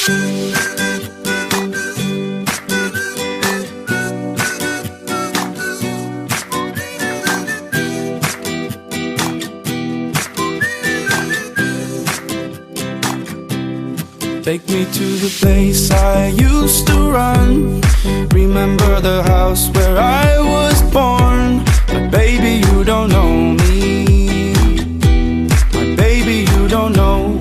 Take me to the place I used to run. Remember the house where I was born. But baby, you don't know me. My baby, you don't know.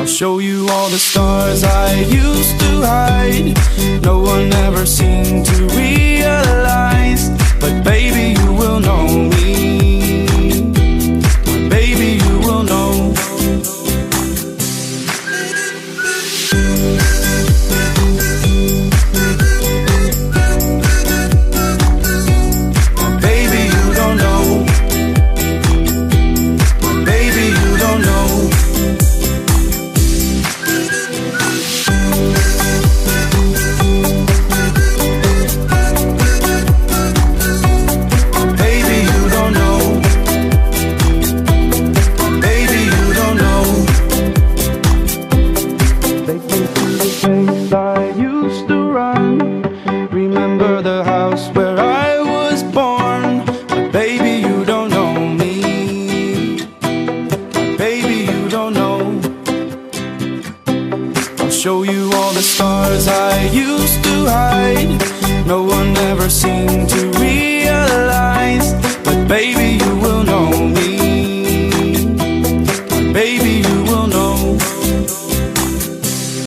I'll show you all the stars I used to hide. No one ever seemed to realize. But baby, you will know me.